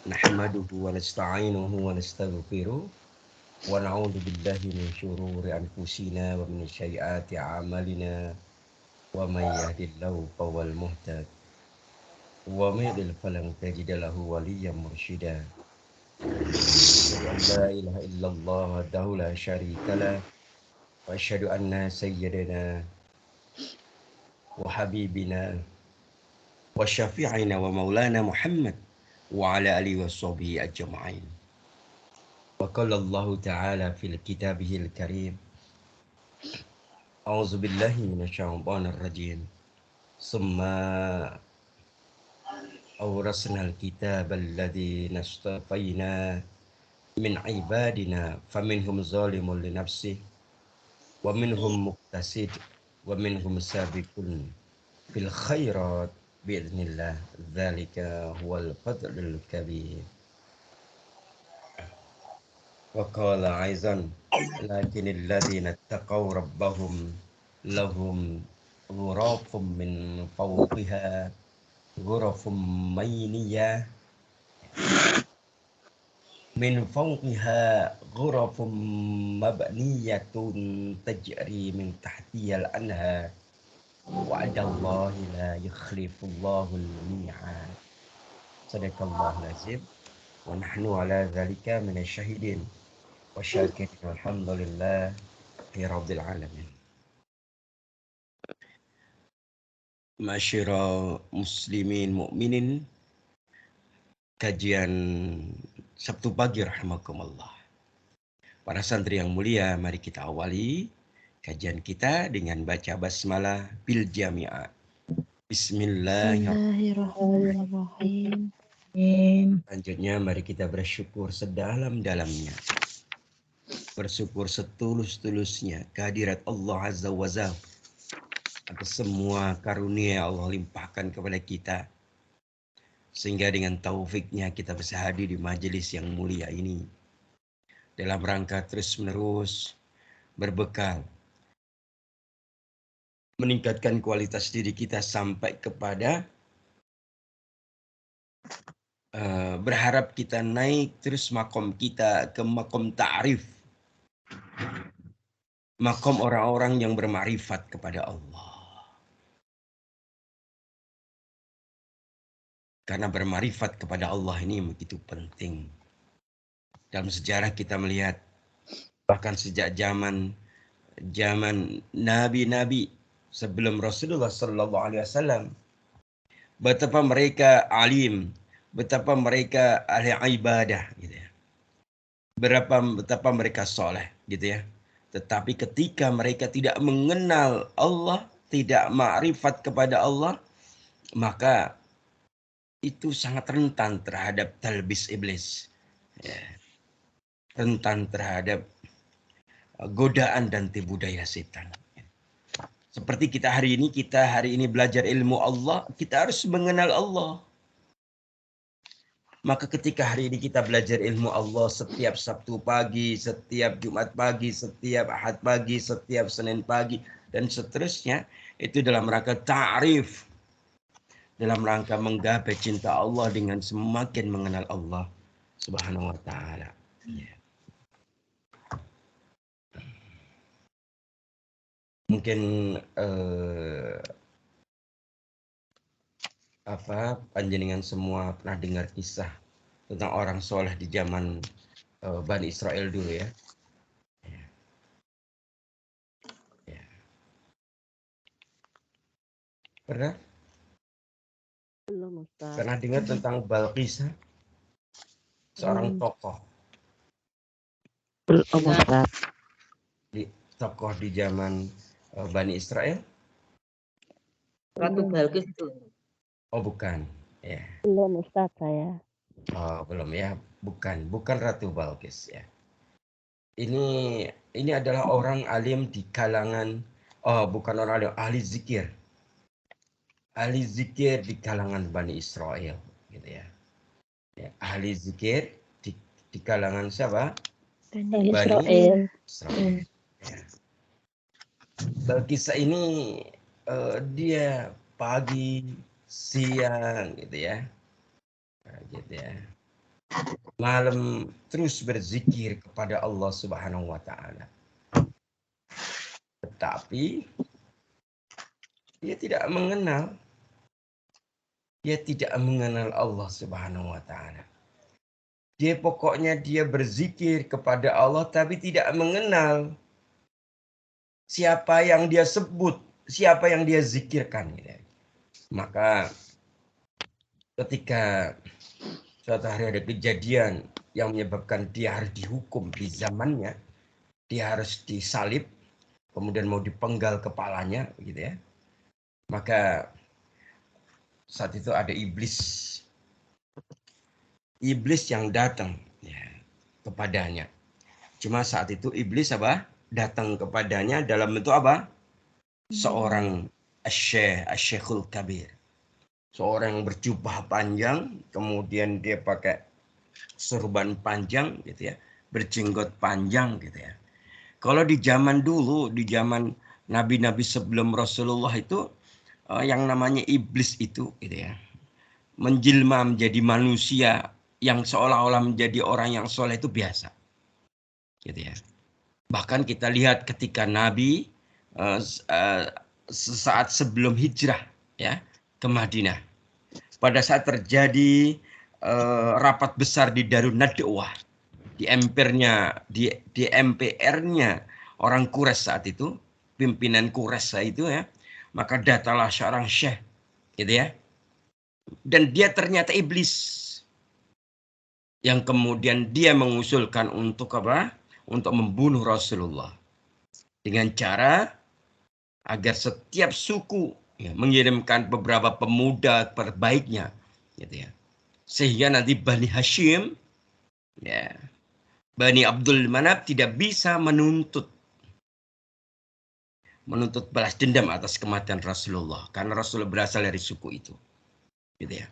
Nahmaduhu wa nasta'inuhu wa nastaghfiruh wa na'udzu billahi min syururi anfusina wa min sayyiati a'malina wa may yahdihillahu fahuwal muhtad wa may yudlil falan tajida lahu waliyyan mursyida. Asyhadu an la ilaha illallah wahdahu la syarika lah wa asyhadu anna sayyidina wa habibina wa syafi'ina wa maulana Muhammad wa ala alihi wa sahbihi ajma'in. Wa qala Allah ta'ala fil kitabihil karim. A'udzu billahi minasyaitonir rajim. Summa awrasnal kitabal ladzi nastafaina min ibadina faminhum zalimun li nafsihi wa minhum muqtasid wa minhum sabiqun fil khairat biidznillah. Dzalika huwal fadlul kabir. Wa qala aizan lakinnal ladzina taqaw rabbahum lahum ghurafun min fawqiha ghurafun mayniyah min fawqiha ghurafun mabniyatun tajri min tahtihal anhar wa'adallahi la yukhlifullahul mi'ad. Sadaqallahul azim wa nahnu ala dzalika minasyahidin wa syakirin walhamdulillah rabbil alamin. Masyara muslimin mukminin, kajian Sabtu pagi rahimakumullah. Para santri yang mulia, mari kita awali kajian kita dengan baca basmalah bil jami'ah. Bismillahirrahmanirrahim. Selanjutnya mari kita bersyukur sedalam-dalamnya, bersyukur setulus-tulusnya kehadirat Allah Azza wa Jalla atas semua karunia yang Allah limpahkan kepada kita, sehingga dengan taufiknya kita bisa hadir di majelis yang mulia ini dalam rangka terus-menerus berbekal meningkatkan kualitas diri kita sampai kepada berharap kita naik terus makom kita ke makom ta'rif, makom orang-orang yang bermarifat kepada Allah. Karena bermarifat kepada Allah ini begitu penting. Dalam sejarah kita melihat bahkan sejak zaman nabi-nabi sebelum Rasulullah sallallahu alaihi wasallam, betapa mereka alim, betapa mereka ahli ibadah gitu ya. Betapa mereka soleh gitu ya. Tetapi ketika mereka tidak mengenal Allah, tidak ma'rifat kepada Allah, maka itu sangat rentan terhadap talbis iblis. Ya. Rentan terhadap godaan dan tipu daya setan. Seperti kita hari ini belajar ilmu Allah, kita harus mengenal Allah. Maka ketika hari ini kita belajar ilmu Allah setiap Sabtu pagi, setiap Jumat pagi, setiap Ahad pagi, setiap Senin pagi, dan seterusnya, itu dalam rangka ta'rif, dalam rangka menggapai cinta Allah dengan semakin mengenal Allah Subhanahu wa ta'ala. Ya. Mungkin panjenengan semua pernah dengar kisah tentang orang soleh di zaman Bani Israel dulu ya. Ya. Pernah? Belum, Ustaz. Pernah dengar tentang Balqis, seorang tokoh? Belum, Ustaz. Tokoh di zaman Bani Israel? Ratu Balqis itu. Oh bukan, ya. Belum, Ustaz saya. Oh belum ya, bukan Ratu Balqis ya. Ini adalah orang alim di kalangan, bukan orang alim, ahli zikir. Ahli zikir di kalangan Bani Israel, gitu ya. Ya, ahli zikir di kalangan siapa? Bani Israel. Ya. Balqis ini dia pagi, siang, gitu ya. Nah, gitu ya. malam terus berzikir kepada Allah Subhanahu wa taala. Tetapi dia tidak mengenal Allah Subhanahu wa taala. Dia pokoknya dia berzikir kepada Allah tapi tidak mengenal siapa yang dia sebut, siapa yang dia zikirkan. Maka ketika suatu hari ada kejadian yang menyebabkan dia harus dihukum di zamannya, dia harus disalib, kemudian mau dipenggal kepalanya, gitu ya. Maka saat itu ada iblis yang datang ya, kepadanya. Cuma saat itu iblis datang kepadanya dalam bentuk apa? Seorang asy-syekhul kabir. Seorang yang berjubah panjang, kemudian dia pakai sorban panjang gitu ya, berjenggot panjang gitu ya. Kalau di zaman dulu, di zaman nabi-nabi sebelum Rasulullah itu yang namanya iblis itu gitu ya, menjelma menjadi manusia yang seolah-olah menjadi orang yang soleh itu biasa. Gitu ya. Bahkan kita lihat ketika Nabi sesaat sebelum hijrah ya ke Madinah. Pada saat terjadi rapat besar di Darun Nadwah, di MPR-nya orang Quraisy saat itu, pimpinan Quraisy saat itu ya, maka datanglah seorang syekh gitu ya. Dan dia ternyata iblis yang kemudian dia mengusulkan untuk apa? Untuk membunuh Rasulullah dengan cara agar setiap suku ya, mengirimkan beberapa pemuda terbaiknya, gitu ya, sehingga nanti Bani Hashim, ya, Bani Abdul Manaf tidak bisa menuntut balas dendam atas kematian Rasulullah karena Rasulullah berasal dari suku itu, gitu ya.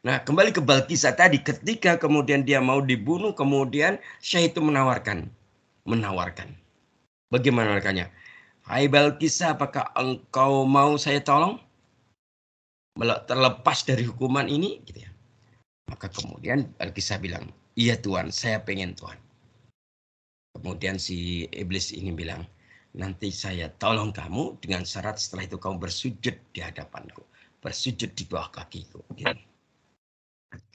Nah, kembali ke Balkisah tadi, ketika kemudian dia mau dibunuh, kemudian Syekh itu menawarkan. Bagaimana menawarkannya? Hai Balkisah, apakah engkau mau saya tolong terlepas dari hukuman ini? Gitu ya. Maka kemudian Balkisah bilang, iya Tuhan, saya pengen Tuhan. Kemudian si iblis ini bilang, nanti saya tolong kamu dengan syarat setelah itu kamu bersujud di hadapanku, bersujud di bawah kakiku. Gitu.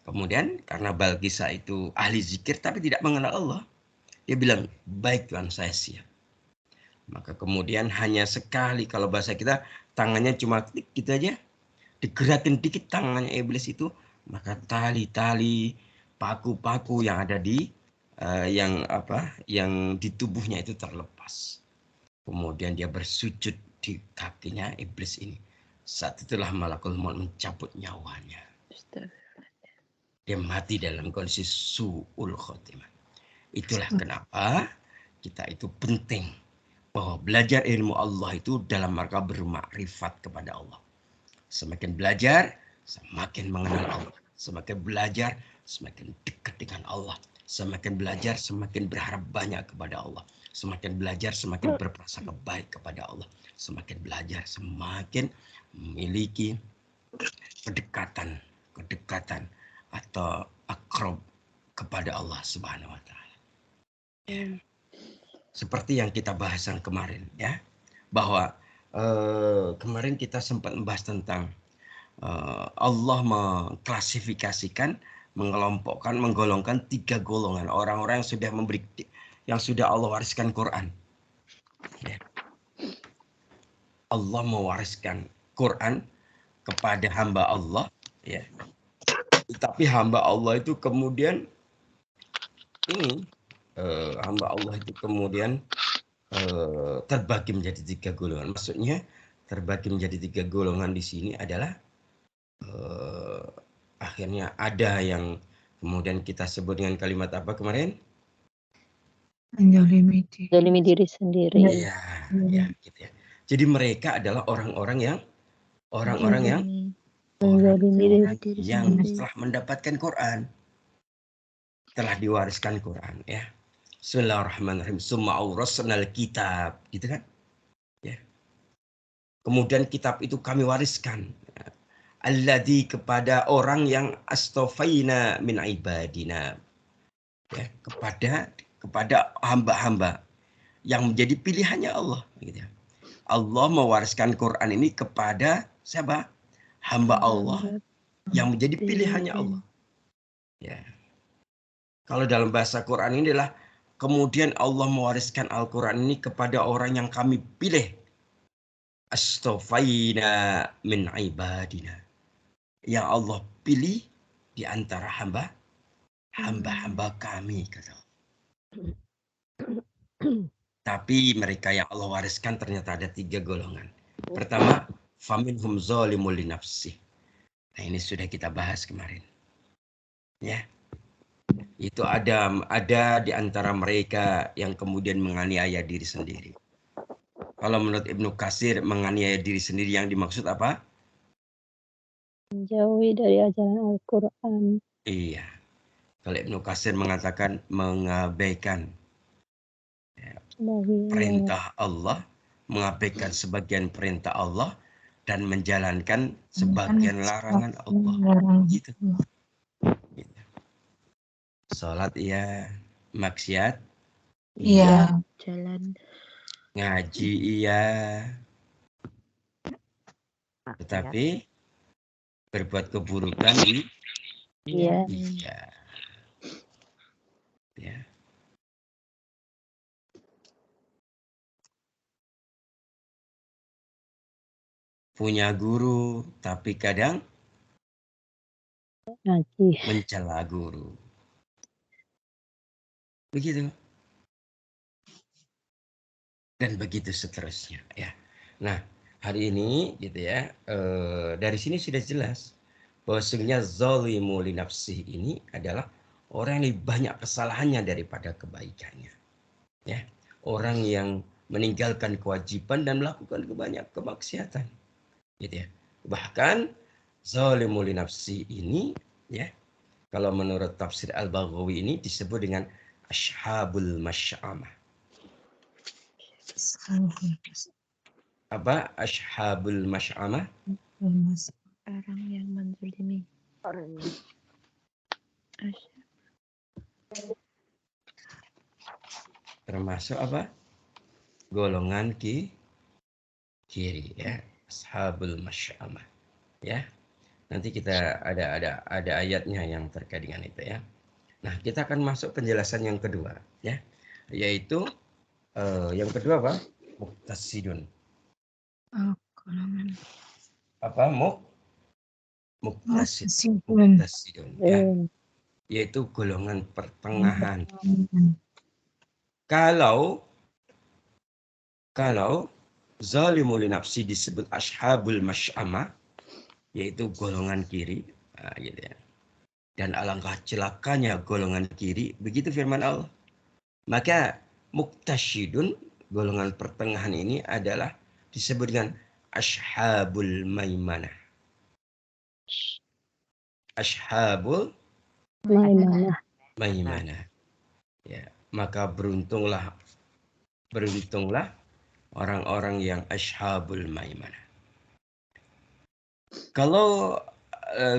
Kemudian karena Balkisah itu ahli zikir tapi tidak mengenal Allah, dia bilang, baik Tuhan, saya siap. Maka kemudian hanya sekali, kalau bahasa kita tangannya cuma klik gitu aja, digerakin dikit tangannya iblis itu, maka tali-tali, paku-paku yang ada di yang di tubuhnya itu terlepas. Kemudian dia bersujud di kakinya iblis ini. Saat itulah malakul maut mencabut nyawanya. Dia mati dalam kondisi su'ul khotimah. Itulah kenapa kita itu penting bahwa belajar ilmu Allah itu dalam rangka bermakrifat kepada Allah. Semakin belajar, semakin mengenal Allah. Semakin belajar, semakin dekat dengan Allah. Semakin belajar, semakin berharap banyak kepada Allah. Semakin belajar, semakin berprasangka baik kepada Allah. Semakin belajar, semakin memiliki kedekatan atau akrab kepada Allah Subhanahu wa taala. Ya. Seperti yang kita bahas kemarin ya, bahwa kemarin kita sempat membahas tentang Allah mengklasifikasikan, menggolongkan 3 golongan orang-orang yang sudah Allah wariskan Quran. Ya. Allah mewariskan Quran kepada hamba Allah, ya. Tapi hamba Allah itu kemudian hamba Allah itu kemudian terbagi menjadi 3 golongan. Maksudnya terbagi menjadi 3 golongan di sini adalah akhirnya ada yang kemudian kita sebut dengan kalimat apa kemarin? Zalimi diri sendiri. Iya, ya, gitu ya. Jadi mereka adalah orang-orang yang setelah mendapatkan Quran, telah diwariskan Quran, ya. Bismillahirrahmanirrahim. Summa awrasnal kitab, gitu kan? Ya. Kemudian kitab itu kami wariskan. Alladzi, kepada orang yang astofaina min ibadina. ya, kepada hamba-hamba yang menjadi pilihannya Allah. Gitu ya. Allah mewariskan Quran ini kepada siapa? Hamba Allah yang menjadi pilihannya Allah. Ya. Kalau dalam bahasa Quran ini adalah kemudian Allah mewariskan Al-Quran ini kepada orang yang kami pilih. Astofaina min ibadina. Yang Allah pilih di antara hamba-hamba kami. Kata. Tapi mereka yang Allah wariskan ternyata ada 3 golongan. Pertama, faminhum zalimul li nafsih. Nah, ini sudah kita bahas kemarin. Ya. Itu ada di antara mereka yang kemudian menganiaya diri sendiri. Kalau menurut Ibnu Katsir, menganiaya diri sendiri yang dimaksud apa? Menjauhi dari ajaran Al-Quran. Iya. Kalau Ibnu Katsir mengatakan mengabaikan perintah Allah, mengabaikan sebagian perintah Allah, dan menjalankan sebagian larangan Allah. Gitu. Gitu. Sholat iya, maksiat Iya. Jalan. ngaji iya, tetapi berbuat keburukan Iya. iya. Ya. Punya guru tapi kadang Ngaji. mencela guru. Begitu. Dan begitu seterusnya ya. Nah, hari ini gitu ya, dari sini sudah jelas bahwa sesungguhnya zalimu li nafsih ini adalah orang yang lebih banyak kesalahannya daripada kebaikannya. Ya. Orang yang meninggalkan kewajiban dan melakukan kebanyak kemaksiatan. Gitu ya. Bahkan zalimu li nafsih ini ya, kalau menurut tafsir Al-Baghawi ini disebut dengan ashabul masy'amah. Apa ashabul masy'amah? Orang yang menzalimi orang yang Termasuk apa? Golongan kiri ya, ashabul masy'amah. Ya. Nanti kita ada ayatnya yang terkait dengan itu ya. Nah, kita akan masuk penjelasan yang kedua ya, yaitu yang kedua apa? Muqtasidun. Golongan. Apa? Muqtasidun ya, yaitu golongan pertengahan. Kalau zalimul nafsi disebut ashabul masy'amah, yaitu golongan kiri, nah, gitu ya. Dan alangkah celakanya golongan kiri, begitu firman Allah. Maka muqtasyidun, golongan pertengahan ini adalah disebut dengan ashabul maimanah. Ashabul maimanah. Ya, maka beruntunglah orang-orang yang ashabul maimanah. Kalau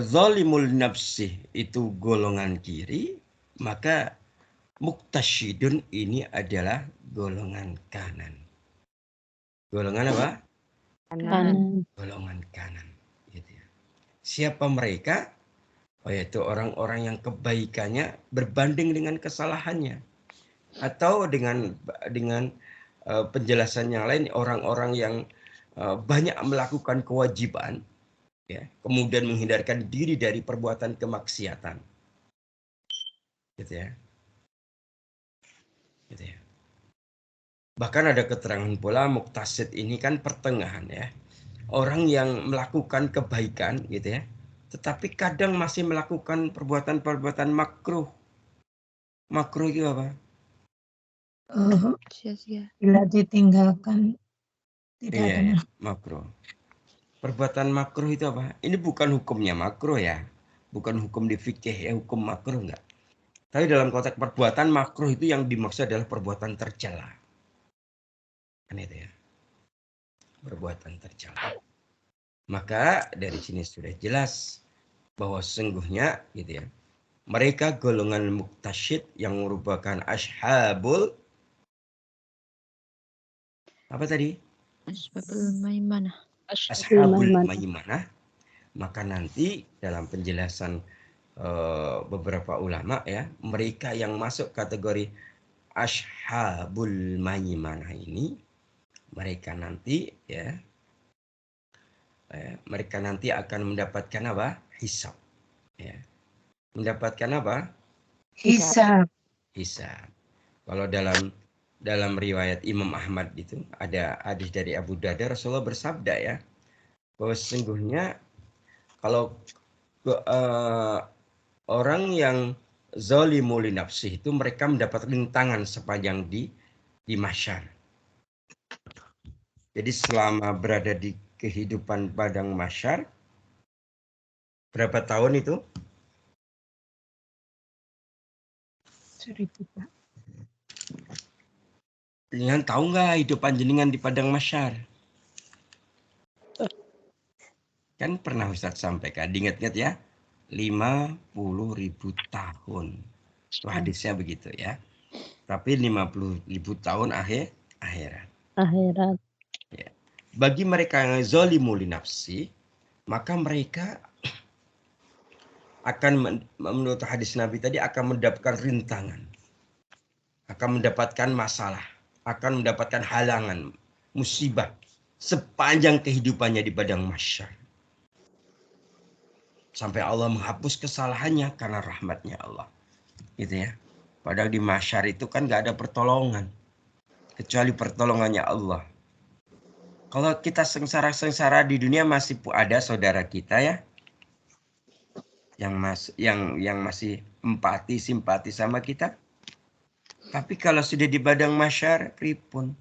zalimul nafsih itu golongan kiri, maka muqtasyidun ini adalah golongan kanan. Golongan apa? Kanan. Golongan kanan. Gitu ya. Siapa mereka? Oh, yaitu orang-orang yang kebaikannya berbanding dengan kesalahannya. Atau dengan penjelasan yang lain, orang-orang yang banyak melakukan kewajiban, ya, kemudian menghindarkan diri dari perbuatan kemaksiatan. Gitu ya. Gitu ya. Bahkan ada keterangan pula muqtasid ini kan pertengahan ya. Orang yang melakukan kebaikan gitu ya, tetapi kadang masih melakukan perbuatan-perbuatan makruh. Makruh itu apa? sia-sia. Bila ditinggalkan tidak ada makruh. Perbuatan makruh itu apa? Ini bukan hukumnya makruh ya. Bukan hukum di fikih ya, hukum makruh enggak. Tapi dalam konteks perbuatan makruh itu yang dimaksud adalah perbuatan tercela. Kan itu ya. Perbuatan tercela. Maka dari sini sudah jelas bahwa sesungguhnya gitu ya, Mereka golongan muktasyid yang merupakan ashabul apa tadi? Asbabul maimanah. Ashabul Maimanah. maimanah. Maka nanti dalam penjelasan beberapa ulama ya, mereka yang masuk kategori ashabul maimanah ini, mereka nanti ya, mereka nanti akan mendapatkan apa? Hisab. Ya. Mendapatkan apa? Hisab. Hisab. Kalau dalam riwayat Imam Ahmad itu ada hadis dari Abu Darda, Rasulullah bersabda ya, bahwa sesungguhnya kalau orang yang zalimu li nafsih itu mereka mendapat rintangan sepanjang di mahsyar. Jadi selama berada di kehidupan padang mahsyar, berapa tahun itu? 1000 Pak. Jenengan tahu nggak hidup panjenengan di padang mahsyar? Kan pernah Ustadz sampaikan, diingat-ingat ya, 50.000 tahun. Itu hadisnya begitu ya. Tapi 50.000 tahun akhirat. Akhirat. Ya. Bagi mereka yang zalimu li nafsi, maka mereka akan menurut hadis Nabi tadi akan mendapatkan rintangan, akan mendapatkan masalah, akan mendapatkan halangan, musibah sepanjang kehidupannya di padang mahsyar. Sampai Allah menghapus kesalahannya karena rahmatnya Allah. Gitu ya. Padahal di mahsyar itu kan gak ada pertolongan. Kecuali pertolongannya Allah. Kalau kita sengsara-sengsara di dunia masih ada saudara kita ya. Yang masih empati, simpati sama kita. Tapi kalau sudah di padang mahsyar, pripun?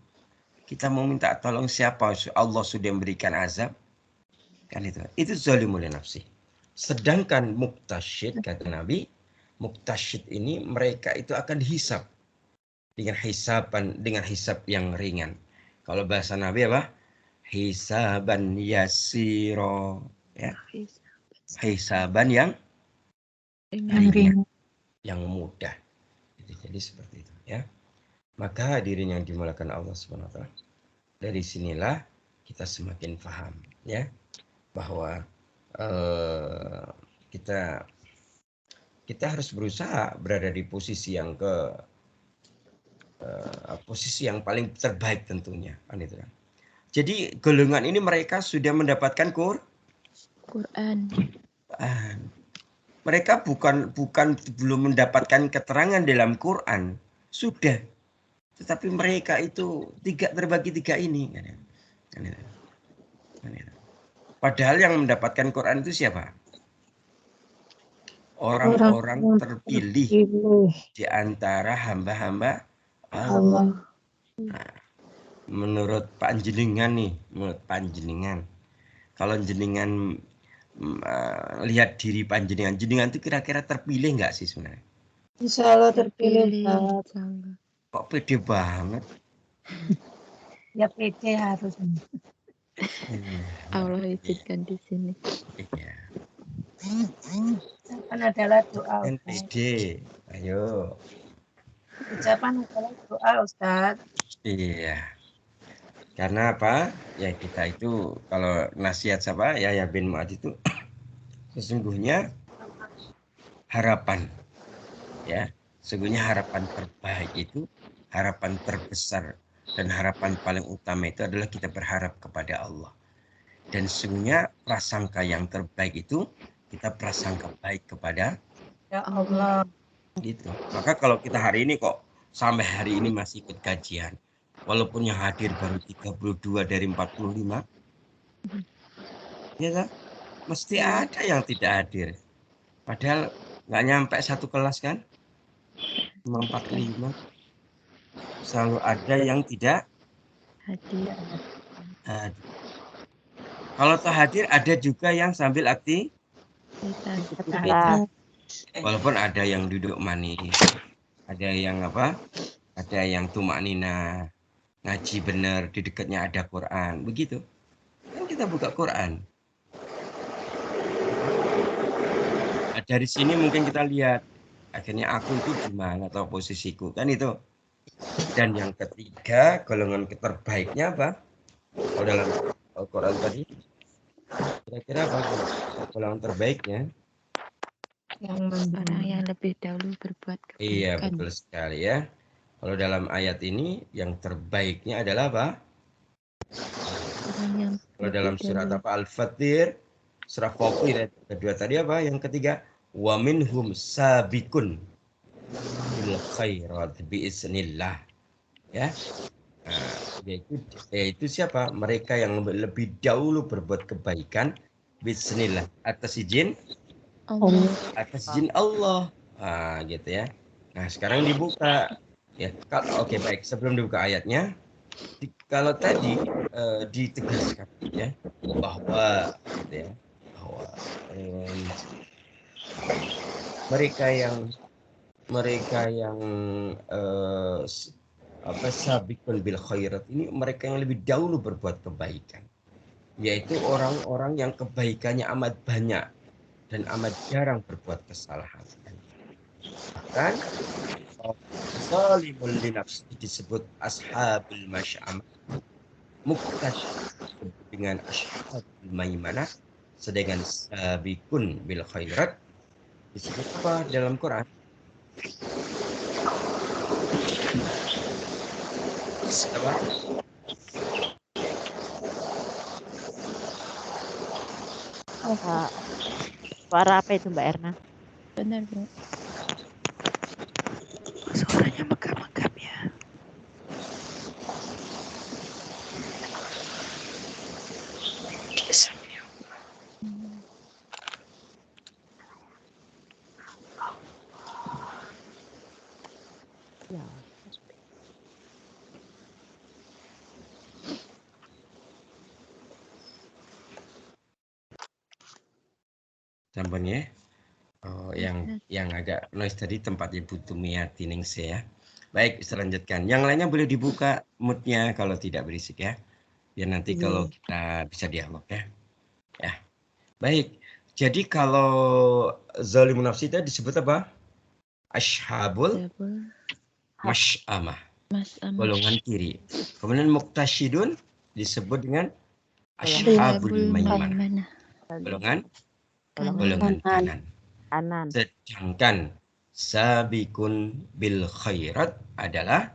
Kita mau minta tolong siapa? Allah sudah memberikan azab. Kan itu. Itu zalimul nafsi. Sedangkan muktasyid, kata Nabi, muktasyid ini mereka itu akan dihisab dengan hisab yang ringan. Kalau bahasa Nabi apa? Hisaban yasiro, ya. Hisaban yang ringan, yang mudah. Jadi seperti itu, ya. Maka hadirin yang dimuliakan Allah Subhanahu wa taala, dari sinilah kita semakin paham, ya, bahwa kita harus berusaha berada di posisi yang posisi yang paling terbaik tentunya, kan itu kan. Jadi golongan ini mereka sudah mendapatkan Quran. Mereka bukan belum mendapatkan keterangan dalam Quran, sudah. Tetapi mereka itu terbagi tiga ini. Padahal yang mendapatkan Quran itu siapa? Orang-orang terpilih di antara hamba-hamba Allah. Nah, menurut panjenengan nih, kalau jenengan lihat diri panjenengan itu kira-kira terpilih nggak sih sebenarnya? Insya Allah terpilih. Kok pede banget? Ya pede harus. Allah izinkan di sini. Iya. Ucapan adalah doa. Kan pede. Ayo. Ucapan adalah doa, Ustaz. Iya. Karena apa? Ya kita itu kalau nasihat siapa? Yahya bin Mu'adz itu sesungguhnya harapan, ya, sesungguhnya harapan terbaik itu, harapan terbesar dan harapan paling utama itu adalah kita berharap kepada Allah. Dan sesungguhnya prasangka yang terbaik itu kita prasangka baik kepada Allah. Gitu. Maka kalau kita hari ini kok sampai hari ini masih ikut kajian, walaupun yang hadir baru 32 dari 45, ya kan? Mesti ada yang tidak hadir. Padahal nggak nyampe satu kelas kan? 45. Selalu ada yang tidak hadir. Kalau tak hadir, ada juga yang sambil aktivitas. Walaupun ada yang duduk manis, ada yang apa? Ada yang tumak nina, ngaji benar, di dekatnya ada Quran, begitu. Kan kita buka Quran. Nah, dari sini mungkin kita lihat Akhirnya aku itu di mana atau posisiku kan itu. Dan yang ketiga golongan terbaiknya apa? Kalau dalam Al-Quran tadi kira-kira apa golongan terbaiknya? Orang yang lebih dahulu berbuat Iya kebaikan. betul sekali ya. Kalau dalam ayat ini yang terbaiknya adalah apa? Orang yang Kalau lebih dalam surat dahulu. apa? Al-Fatir, surah Fatir kedua tadi apa? Yang ketiga, wa minhum sabikun bil khairat biiznillah. Ya. Nah, yaitu siapa? Mereka yang lebih dahulu berbuat kebaikan bismillah atas izin Allah. Nah, gitu ya. Nah, sekarang dibuka ya. Oke, baik. Sebelum dibuka ayatnya, kalau tadi ditegaskan ya bahwa gitu ya, bahwa mereka yang sabikun bil khairat ini mereka yang lebih dahulu berbuat kebaikan, yaitu orang-orang yang kebaikannya amat banyak dan amat jarang berbuat kesalahan. Bahkan zalimul linafsi disebut ashabul masy'amah, muqtasyid dengan ashabul maimanah, sedangkan sabikun bil khairat disebut apa dalam Quran? Apa? Suara apa itu Mbak Erna? Benar, Bu. Suaranya megap-megap ya. Sampun ya. Oh, yang agak noise tadi tempat Ibu Tumia Tiningse ya. Baik, selanjutkan. Yang lainnya boleh dibuka mood-nya kalau tidak berisik ya. Biar nanti kalau kita bisa dialog ya. Ya. Baik. Jadi kalau zalimun nafsi itu disebut apa? Ashabul Zabul, masy'amah. Mas'amah. Golongan kiri. Kemudian muqtasyidun disebut dengan ashabul Ashabul maimanah. maimanah. Golongan Kanan. kanan. Kanan. Sedangkan sabikun bil khairat adalah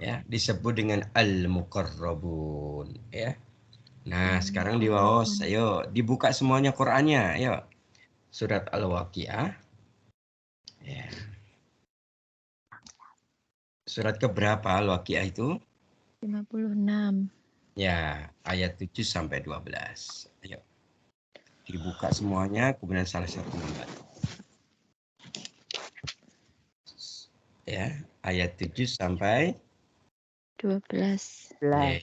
ya disebut dengan al-muqarrabun ya. Nah, sekarang di bawah ayo dibuka semuanya Qur'annya, ayo. Surat Al-Waqiah. Ya. Surat keberapa Al-Waqiah itu? 56. Ya, ayat 7 sampai 12. Ayo. Dibuka semuanya, kemudian salah satu membaca. Ya, ayat 7 sampai 12. ya.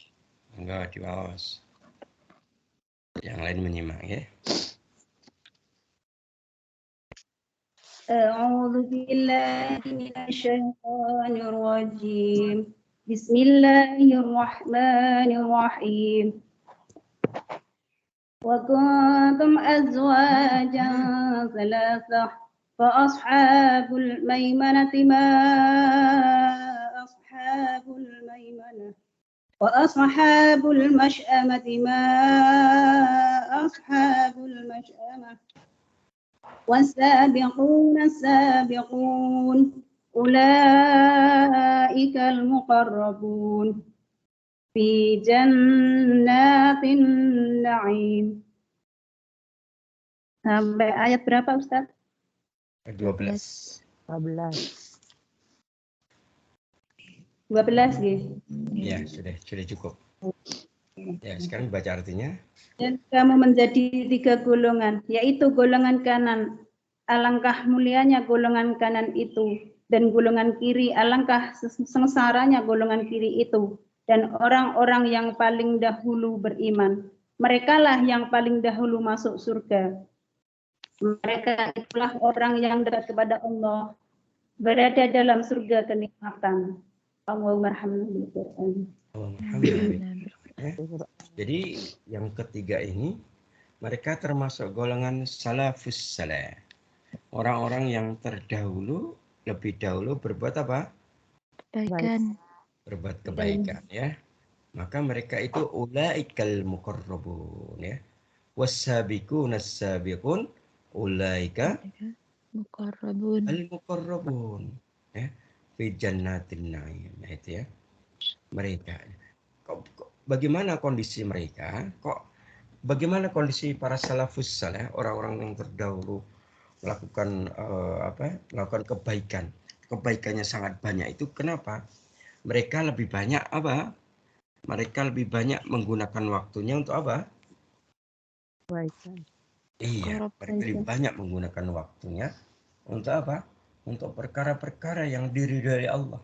Enggak di bawah. Yang lain menyimak ya. أعوذ بالله من الشيطان الرجيم بسم الله الرحمن الرحيم وكنتم أزواجا ثلاثة فأصحاب الميمنة ما أصحاب الميمنة وأصحاب المشأمة ما أصحاب المشأمة والسابقون السابقون أولئك المقربون في جنات النعيم. Sampai ayat berapa Ustaz? 12. 12 gitu. Ya, sudah cukup. Ya, sekarang baca artinya. Dan kamu menjadi 3 golongan, yaitu golongan kanan. Alangkah mulianya golongan kanan itu, dan golongan kiri alangkah sengsaranya golongan kiri itu. Dan orang-orang yang paling dahulu beriman, merekalah yang paling dahulu masuk surga. Mereka itulah orang yang dekat kepada Allah, berada dalam surga kenikmatan. Allahumma arhamna bil Qur'an. Jadi yang ketiga ini mereka termasuk golongan salafus saleh. Orang-orang yang terdahulu lebih dahulu berbuat apa? Kebaikan. Berbuat kebaikan ya. Maka mereka itu ulaikal muqarrabun ya. Wassabiqunas sabiqun ulaika Muqarrabun. al-muqarrabun ya. Fi jannatin na'im. Nah, itu ya. Mereka. Bagaimana kondisi mereka? Bagaimana kondisi para salafus saleh, orang-orang yang terdahulu melakukan melakukan kebaikan. Kebaikannya sangat banyak itu kenapa? Mereka lebih banyak apa? Mereka lebih banyak menggunakan waktunya untuk apa? Kebaikan. Iya, mereka lebih banyak menggunakan waktunya untuk apa? Untuk perkara-perkara yang diridhai Allah.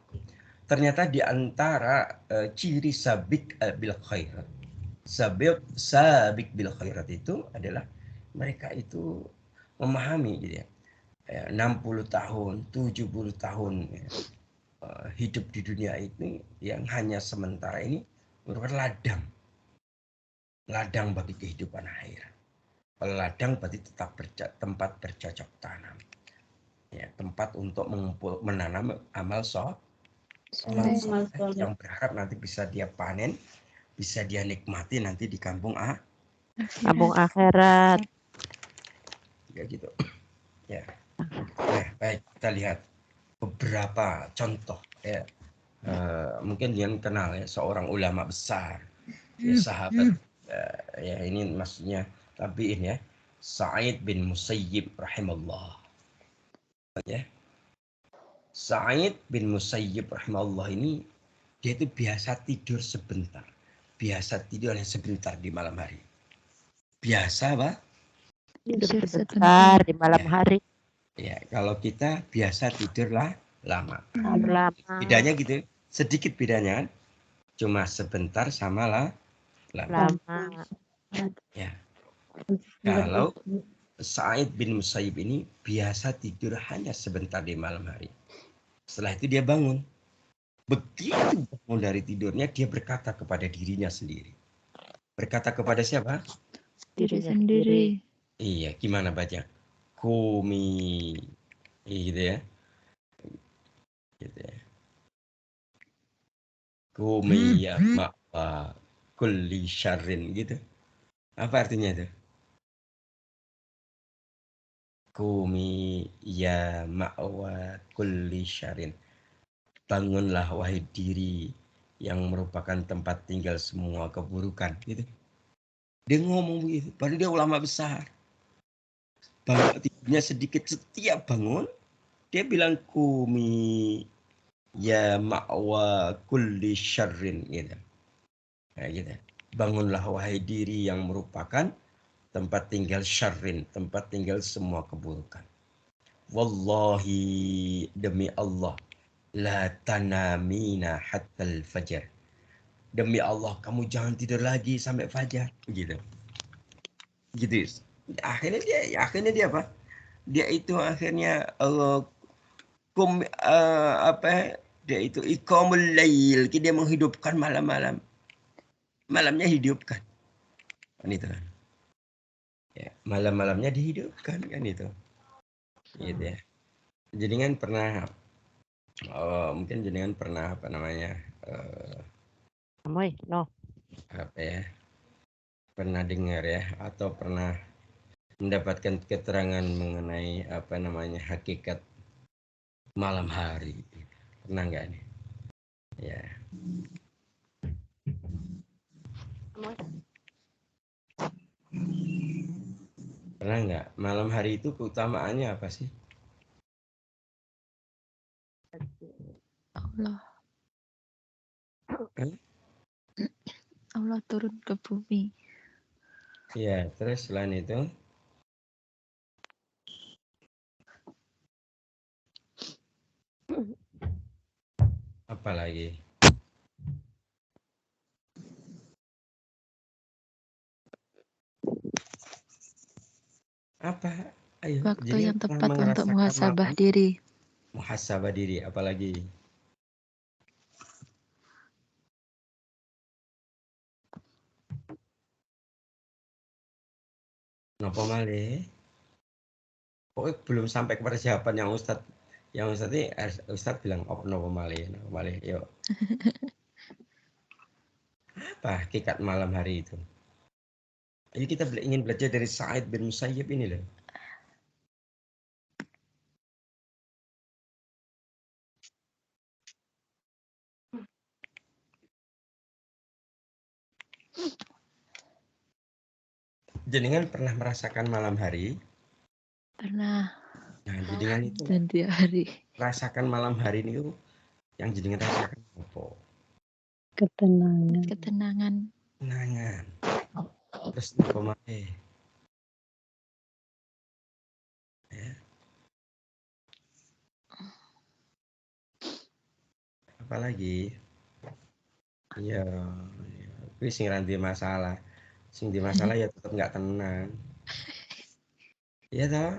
Ternyata di antara ciri sabik bil khairat. Sabik bil khairat itu adalah mereka itu memahami gitu ya. 60 tahun, 70 tahun ya, hidup di dunia ini yang hanya sementara ini merupakan ladang bagi kehidupan akhirat. Ladang berarti tempat bercocok tanam, ya, tempat untuk menanam amal soleh yang berharap nanti bisa dia panen, bisa dia nikmati nanti di kampung akhirat. Ya gitu ya. Nah, baik, kita lihat beberapa contoh ya. Mungkin yang kenal ya, seorang ulama besar ya, sahabat ya, ini maksudnya tabi'in ya, Sa'id bin Musayyib rahimallah ya. Sa'id bin Musayyib rahimallah ini dia itu biasa tidur sebentar, hanya sebentar di malam hari. Biasa apa? Tidur sebentar di malam hari. Ya, kalau kita biasa tidurlah lama. Lama. Bedanya gitu, sedikit bedanya kan? Cuma sebentar sama lama. Ya. Kalau Sa'id bin Musayyib ini biasa tidur hanya sebentar di malam hari. Setelah itu dia bangun. Begitu bangun dari tidurnya, dia berkata kepada dirinya sendiri. Berkata kepada siapa? Diri sendiri. Iya, gimana baca? Kumi. Gitu ya. Gitu ya. Kumi ya ma'wa kulli syarrin gitu. Apa artinya itu? Kumi ya ma'wa kulli syarrin. Bangunlah wahai diri yang merupakan tempat tinggal semua keburukan gitu. Dia ngomong begitu, padahal dia ulama besar. Bangun tidurnya sedikit, setiap bangun dia bilang kumi ya ma'wa kulli syarrin gitu. Nah, gitu. Bangunlah wahai diri yang merupakan tempat tinggal syarrin, tempat tinggal semua keburukan. Wallahi, demi Allah, la tanamina hatta al-fajr. Demi Allah, kamu jangan tidur lagi sampai fajar. Gitu. Gitu. Akhirnya dia apa? Dia itu akhirnya dia itu iqamul lail, dia menghidupkan malam-malam. Malamnya hidupkan. Kan itu kan. Ya, malam-malamnya dihidupkan kan itu. Gitu ya. Jenengan pernah mungkin jenengan pernah apa namanya? Apa ya? Pernah dengar ya atau pernah mendapatkan keterangan mengenai apa namanya hakikat malam hari? Pernah nggak nih? Ya. Pernah nggak? Malam hari itu keutamaannya apa sih? Allah. Hmm? Allah turun ke bumi. Ya, terus selain itu? Apa lagi? Apa? Ayo, Waktu jadi yang pernah tepat untuk merasakan muhasabah malam? diri. Muhasabah diri, apalagi? Napa malih? Pokoknya belum sampai kepada jawaban yang Ustadz ini Ustadz bilang no malih, yuk. Apa hakikat malam hari itu? Jadi kita ingin belajar dari Sa'id bin Musayyib ini loh. Jenengan pernah merasakan malam hari? Pernah. Nah, jenengan itu Dan tiap hari. merasakan malam hari ini yang jenengan rasakan apa? Ketenangan. Ketenangan. Kenangan. Terus apa malih? Ya. Apalagi? Iya, kuwi sing ra ndek masalah. Sing di masalah ya tetap nggak tenang. Iya toh?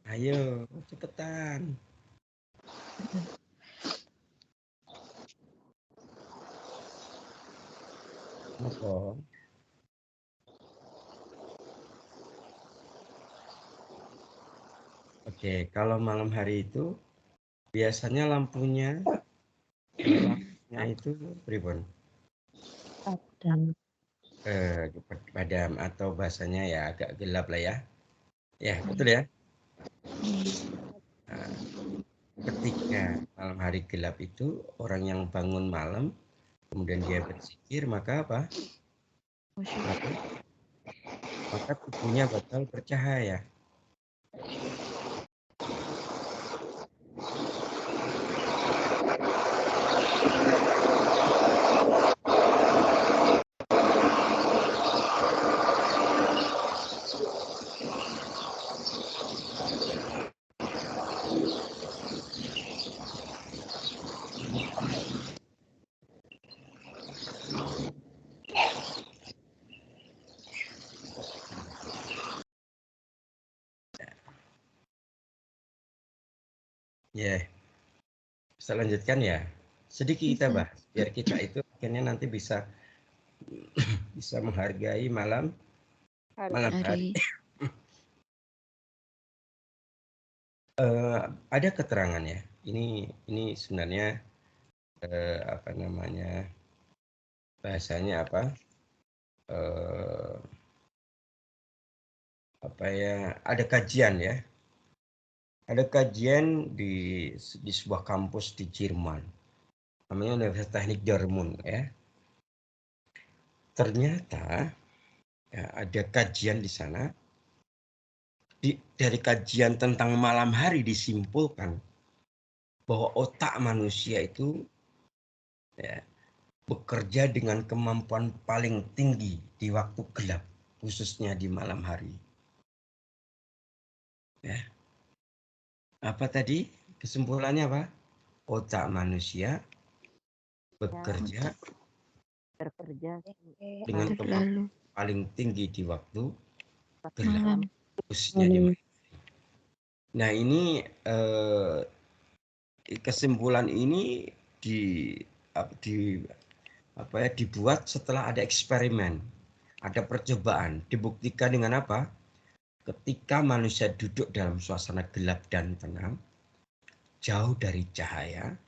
Ayo, cepetan. Apa? Oke, kalau malam hari itu biasanya lampunya itu pripun? Dan Padam atau bahasanya ya agak gelap lah ya. Ya, betul ya. Nah, ketika malam hari gelap itu orang yang bangun malam kemudian dia berzikir maka apa? Maka tubuhnya bakal bercahaya. Ya, bisa lanjutkan ya. Sedikit kita bahas biar kita itu akhirnya nanti bisa menghargai malam hari. Ada keterangan ya. Ini sebenarnya apa namanya bahasanya apa? Apa ya? Ada kajian ya. Ada kajian di sebuah kampus di Jerman. Namanya Universitas Teknik Dortmund ya. Ternyata ya, ada kajian di sana. Dari kajian tentang malam hari disimpulkan bahwa otak manusia itu ya, bekerja dengan kemampuan paling tinggi di waktu gelap, khususnya di malam hari. Ya. Apa tadi kesimpulannya apa? Otak manusia bekerja dengan kemampuan paling tinggi di waktu gelap, khususnya di malam hari. Nah ini kesimpulan ini dibuat setelah ada eksperimen, ada percobaan, dibuktikan dengan apa? Ketika manusia duduk dalam suasana gelap dan tenang, jauh dari cahaya,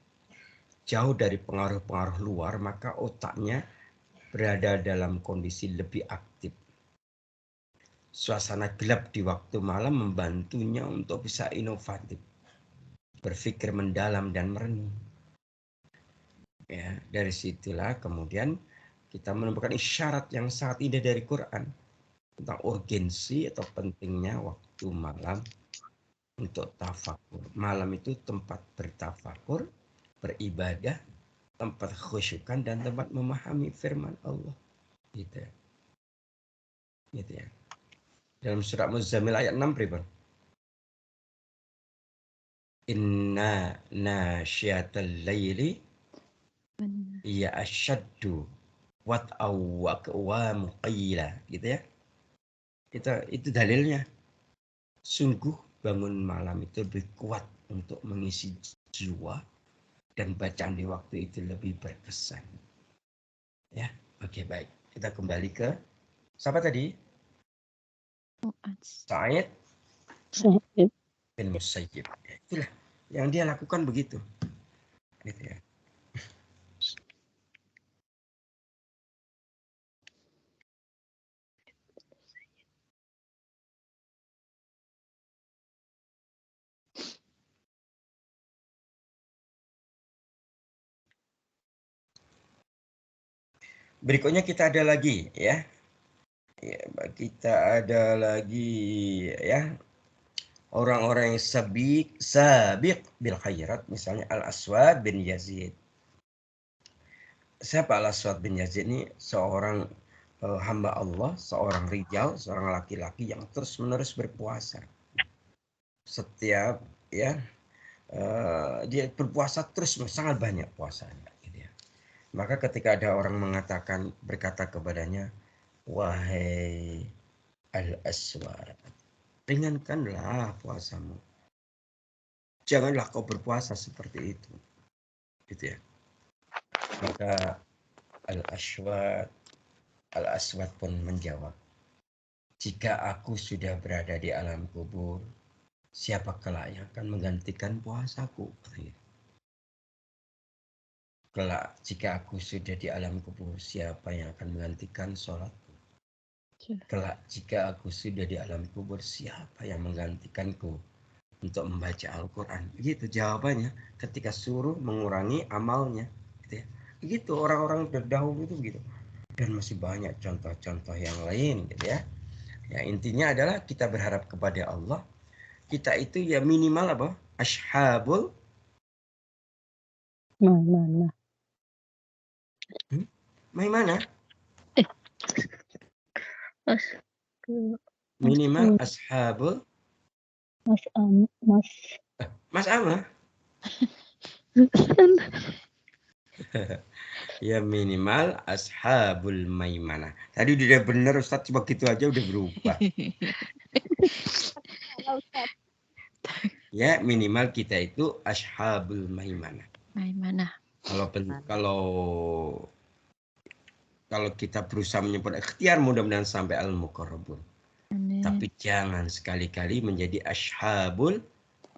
jauh dari pengaruh-pengaruh luar, maka otaknya berada dalam kondisi lebih aktif. Suasana gelap di waktu malam membantunya untuk bisa inovatif, berpikir mendalam dan merenung. Ya, dari situlah kemudian kita menemukan isyarat yang sangat indah dari Quran tentang urgensi atau pentingnya waktu malam untuk tafakur. Malam itu tempat bertafakur, beribadah, tempat khusyukan dan tempat memahami firman Allah. Gitu ya. Dalam surat Muzammil ayat 6 pribadi. Inna nasyiatal laili ya asyaddu wat'aw wa aqwamu qila, gitu ya. Itu dalilnya. Sungguh bangun malam itu lebih kuat untuk mengisi jiwa dan bacaan di waktu itu lebih berkesan. Ya, oke baik. Kita kembali ke siapa tadi? Sa'id Sa'id. bin Musayyib. Itulah yang dia lakukan begitu. Gitu ya. Berikutnya kita ada lagi ya. Kita ada lagi ya. Orang-orang yang sabiq bil khairat, misalnya Al-Aswad bin Yazid. Siapa Al-Aswad bin Yazid ini? Seorang hamba Allah, seorang rijal, seorang laki-laki yang terus-menerus berpuasa. Setiap ya dia berpuasa terus, sangat banyak puasanya. Gitu ya. Maka ketika ada orang berkata kepadanya, wahai Al-Aswad, ringankanlah puasamu. Janganlah kau berpuasa seperti itu. Gitu ya. Maka Al-Aswad pun menjawab, jika aku sudah berada di alam kubur, siapa kelak yang akan menggantikan puasaku? Kelak jika aku sudah di alam kubur, siapa yang akan menggantikan sholatku? Kelak jika aku sudah di alam kubur, siapa yang menggantikanku untuk membaca Al-Quran? Begitu jawabannya ketika suruh mengurangi amalnya. Gitu ya. Begitu orang-orang terdahulu itu begitu. Dan masih banyak contoh-contoh yang lain gitu ya. Ya intinya adalah kita berharap kepada Allah. Kita itu ya minimal apa? Ashabul Maimanah. Maimana? Mas Minimal ashabul Mas Ama. Ya minimal ashabul maimanah. Tadi udah benar Ustaz, cuma gitu aja udah berubah. Ya minimal kita itu ashabul maimanah. Maimanah. Kalau kita berusaha menyebut ikhtiar, mudah-mudahan sampai al-muqarrabun. Tapi jangan sekali-kali menjadi ashabul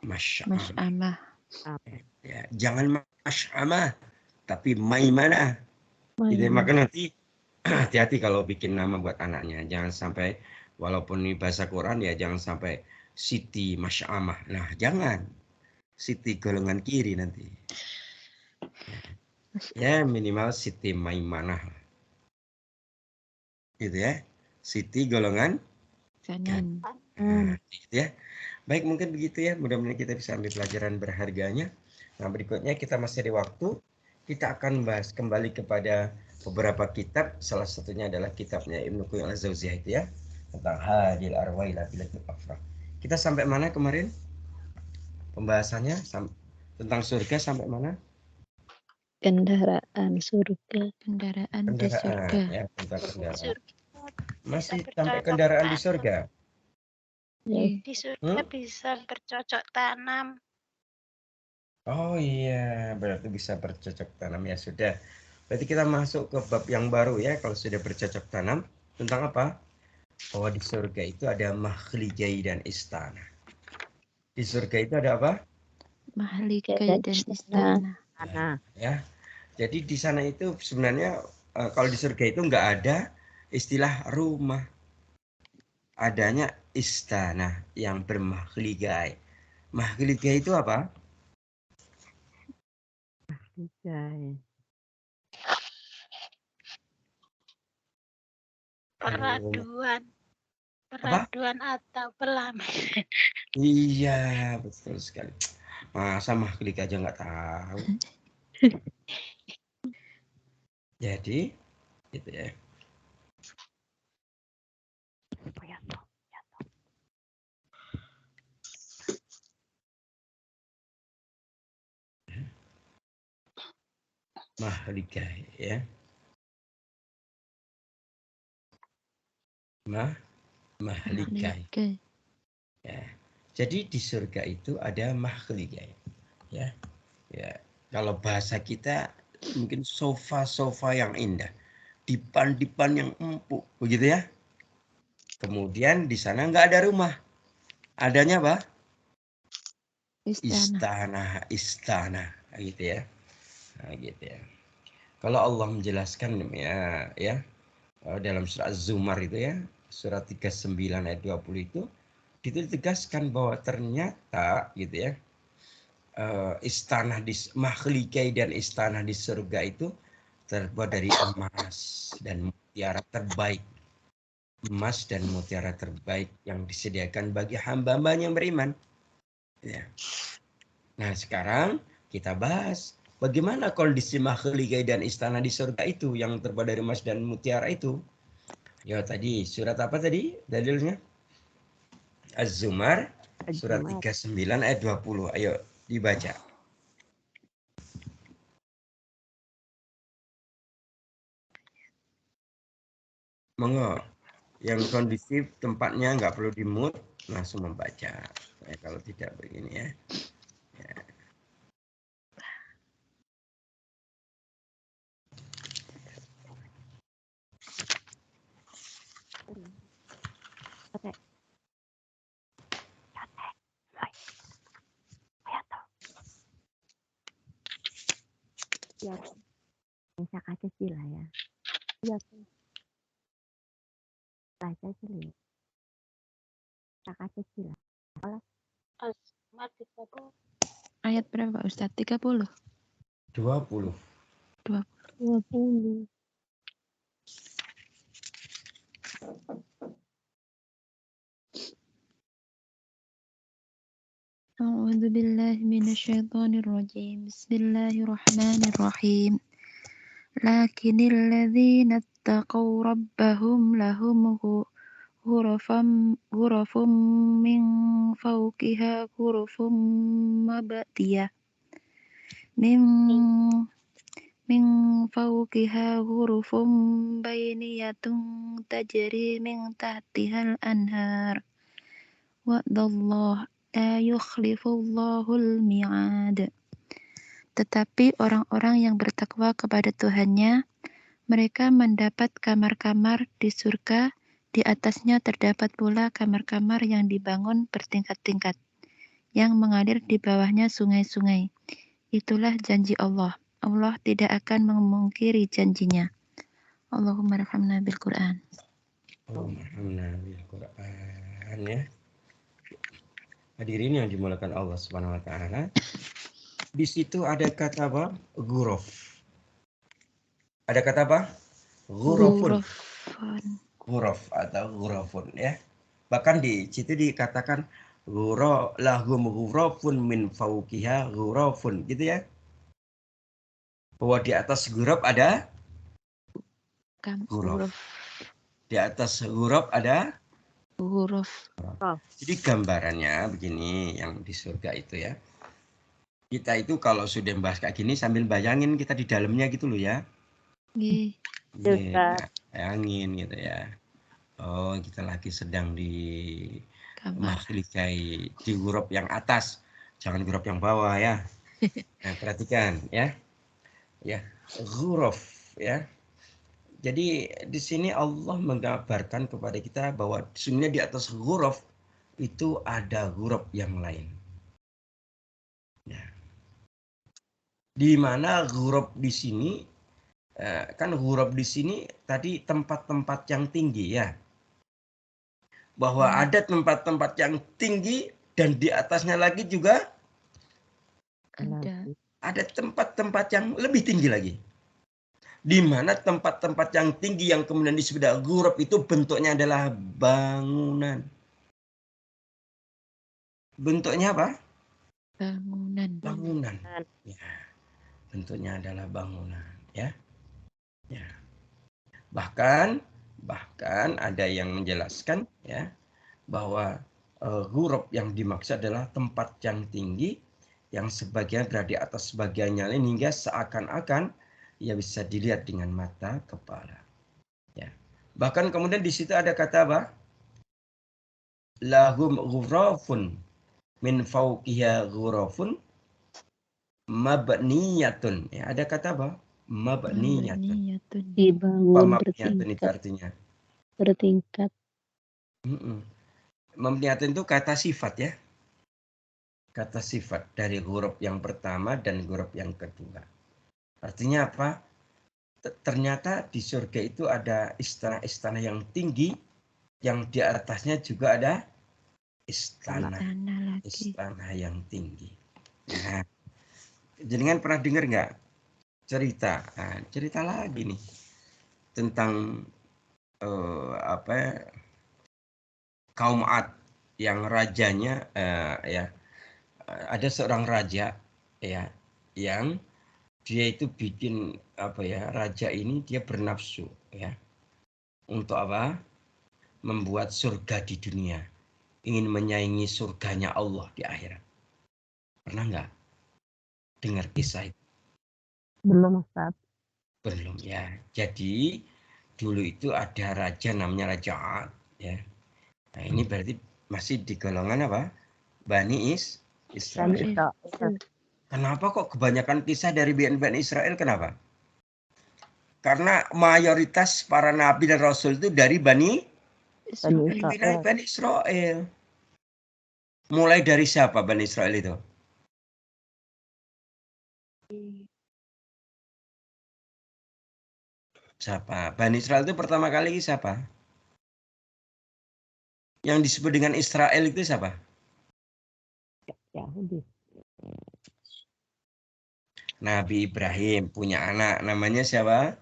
masy'amah. Ya, jangan masy'amah, tapi maimanah. Jadi maka nanti hati-hati kalau bikin nama buat anaknya. Jangan sampai, walaupun ini bahasa Quran ya, jangan sampai Siti Masy'amah. Nah, jangan. Siti golongan kiri nanti. Ya, minimal Siti Maimanah. Gitu ya. Siti golongan kanan. Gitu ya. Baik, mungkin begitu ya. Mudah-mudahan kita bisa ambil pelajaran berharganya. Nah, berikutnya kita masih ada waktu. Kita akan bahas kembali kepada beberapa kitab. Salah satunya adalah kitabnya Ibnu Qayyim al-Jauziyah itu ya. Tentang Hadil Arwah ila Bilatul Afrah. Kita sampai mana kemarin? Pembahasannya tentang surga sampai mana? Kendaraan surga. Kendaraan di surga. Ya, tentang kendaraan. Masih sampai kendaraan di surga. Di surga bisa bercocok tanam. Oh iya, berarti bisa bercocok tanam ya sudah. Berarti kita masuk ke bab yang baru ya kalau sudah bercocok tanam. Tentang apa? Bahwa di surga itu ada mahligai dan istana. Di surga itu ada apa? Mahligai dan istana. Ya. Jadi di sana itu sebenarnya kalau di surga itu nggak ada istilah rumah. Adanya istana yang bermahligai. Mahligai itu apa? Peraduan atau pelaminan. Iya, betul sekali. Masa mahligai aja nggak tahu. Jadi, gitu ya. Mahligai ya. Mahligai. Ya. Jadi di surga itu ada mahligai. Ya. Ya. Kalau bahasa kita mungkin sofa-sofa yang indah, dipan-dipan yang empuk, begitu ya. Kemudian di sana nggak ada rumah. Adanya apa? Istana. Istana, gitu ya. Nah, gitu ya. Kalau Allah menjelaskan ya dalam surat Az-Zumar itu ya, surat 39 ayat 20 itu ditegaskan bahwa ternyata gitu ya, istana di makhlikai dan istana di surga itu terbuat dari emas dan mutiara terbaik. Emas dan mutiara terbaik yang disediakan bagi hamba-hamba yang beriman. Ya. Nah, sekarang kita bahas bagaimana kondisi makhlikai dan istana di surga itu yang terbuat dari emas dan mutiara itu. Ya tadi surat apa tadi dalilnya? Az-Zumar surat 39 ayat 20. Ayo dibaca. Monggo. Yang kondisif tempatnya nggak perlu di-mute, langsung membaca. Kalau tidak begini ya. Ya, saya kasih sila ya. Iya, baca sila. Saya kasih sila. Az-Zumar 30. Ayat berapa Ustaz? 30? 20. 20. A'udzu billahi minasyaitonir rajim. Bismillahirrahmanirrahim. Lakinnal ladzina taqaw rabbahum lahum ghurafun min fawqiha ghurafun mabniyah min fawqiha ghurafun bainiyatun tajri min tahtihal anhar. Wa'dallah la yukhlifullahul mi'ad. Tetapi orang-orang yang bertakwa kepada Tuhannya, mereka mendapat kamar-kamar di surga, di atasnya terdapat pula kamar-kamar yang dibangun bertingkat-tingkat, yang mengalir di bawahnya sungai-sungai. Itulah janji Allah. Allah tidak akan memungkiri janjinya. Allahumma rahmna bil Quran. Allahumma bil Quran ya. Hadirin yang dimuliakan Allah Subhanahu wa taala. Di situ ada kata apa? Ghuraf. Ada kata apa? Ghurafun. Ghuraf atau ghurafun ya. Bahkan di situ dikatakan lahum ghurafun min fawqiha ghurafun gitu ya. Bahwa di atas ghuraf ada ghuraf. Di atas ghuraf ada Huruf. Jadi gambarannya begini yang di surga itu ya. Kita itu kalau sudah bahas kayak gini sambil bayangin kita di dalamnya gitu loh ya. Nggih. Bayangin gitu ya. Oh, kita lagi sedang di makhlikai di ghuraf yang atas. Jangan ghuraf yang bawah ya. Nah, perhatikan ya. Ya, ghuraf ya. Jadi di sini Allah menggambarkan kepada kita bahwa sesungguhnya di atas ghuraf itu ada ghuraf yang lain. Ya. Di mana ghuraf di sini kan ghuraf di sini tadi tempat-tempat yang tinggi ya. Bahwa ada tempat-tempat yang tinggi dan di atasnya lagi juga ada tempat-tempat yang lebih tinggi lagi. Di mana tempat-tempat yang tinggi yang kemudian disebut ghuraf itu bentuknya adalah bangunan. Bentuknya apa? Bangunan. Ya. Bentuknya adalah bangunan, ya. Ya. Bahkan ada yang menjelaskan ya bahwa ghuraf yang dimaksud adalah tempat yang tinggi yang sebagian berada di atas sebagiannya lain hingga seakan-akan ia bisa dilihat dengan mata kepala. Ya. Bahkan kemudian di situ ada kata apa? Lahum ghurafun min fawqiha ghurafun mabniyatun. Ya, ada kata apa? Mabniyatun. Dibangun Mabniyatun itu artinya bertingkat. Mabniyatun itu kata sifat ya. Kata sifat dari huruf yang pertama dan huruf yang kedua. Artinya apa? Ternyata di surga itu ada istana-istana yang tinggi, yang di atasnya juga ada istana yang tinggi. Nah, jenengan pernah dengar nggak cerita? Nah, cerita lagi nih tentang kaum Ad yang rajanya ada seorang raja ya yang dia itu bikin raja ini dia bernafsu ya untuk apa? Membuat surga di dunia, ingin menyaingi surganya Allah di akhirat. Pernah nggak dengar kisah itu? Belum, Ustaz. Belum ya. Jadi dulu itu ada raja namanya Raja Ad ya. Nah, ini berarti masih di golongan apa? Bani Israel. Kenapa kok kebanyakan kisah dari Bani Israel? Kenapa? Karena mayoritas para nabi dan rasul itu dari Bani Israel. Mulai dari siapa Bani Israel itu? Siapa? Bani Israel itu pertama kali siapa? Yang disebut dengan Israel itu siapa? Yahudi. Nabi Ibrahim punya anak namanya siapa?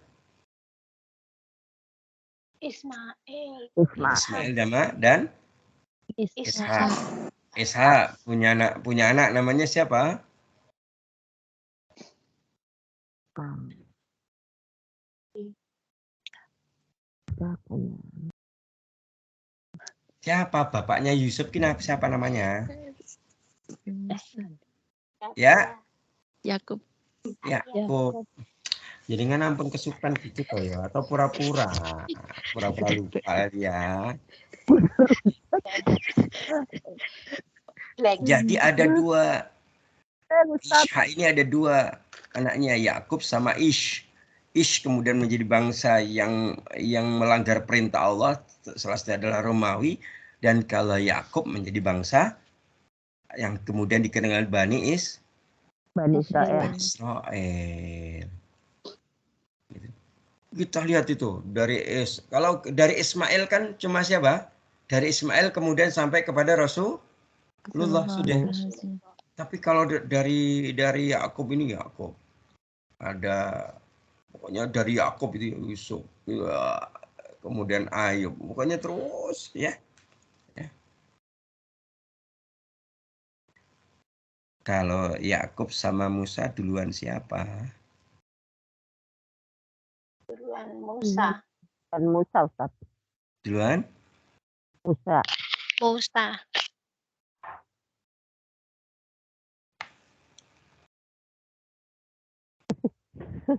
Ismail. Dan Ishak punya anak namanya siapa? Siapa bapaknya Yusuf? Siapa namanya? Ya. Yakub. Yakub. Jadi nggak nampun kesukaan gitu kok ya, atau pura-pura lupa ya. Jadi ada dua. Ishak ini ada dua anaknya, Yakub sama Ish. Ish kemudian menjadi bangsa yang melanggar perintah Allah, salah adalah Romawi, dan kalau Yakub menjadi bangsa yang kemudian dikenal Bani Israel. Kita lihat itu kalau dari Ismail kan cuma siapa? Dari Ismail kemudian sampai kepada Rasulullah sudah. Tapi kalau dari Yakub ini Yakub ada pokoknya dari Yakub itu Yusuf, ya, kemudian Ayub, pokoknya terus ya. Kalau Yakub sama Musa duluan siapa? Duluan Musa. Musa, Ustaz. Duluan? Musa.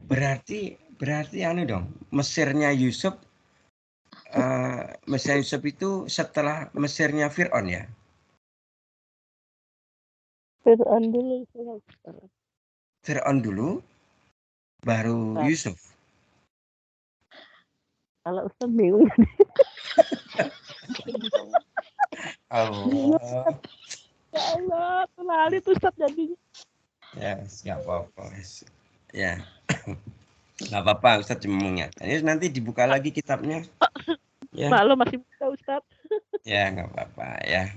Berarti anu dong, Mesirnya Yusuf itu setelah Mesirnya Fir'aun ya? Fir'aun dulu baru Yusuf. Kalau Ustaz bingung. Allah. Ya Allah, lali tuh Ustaz jadinya. Ya, nggak apa-apa. Ya, nggak apa-apa Ustaz cuma mengingatkan. Nanti dibuka lagi kitabnya. Ya. Malu masih buka Ustaz. Ya, nggak apa-apa ya.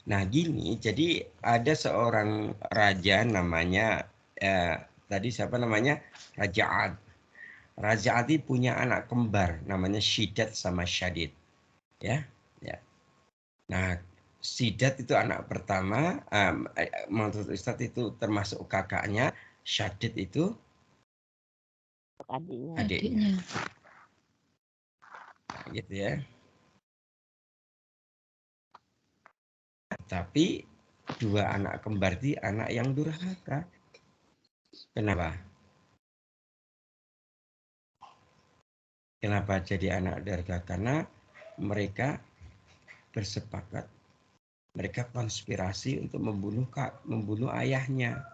Nah gini, jadi ada seorang raja namanya tadi siapa namanya? Raja Ad. Raja Ad punya anak kembar namanya Shidat sama Syadid. Ya. Nah, Shidat itu anak pertama, menurut Ustaz itu termasuk kakaknya, Syadid itu adiknya. Gitu ya. Tapi dua anak kembar itu anak yang durhaka. Kenapa? Kenapa jadi anak durhaka? Karena mereka bersepakat, mereka konspirasi untuk membunuh ayahnya.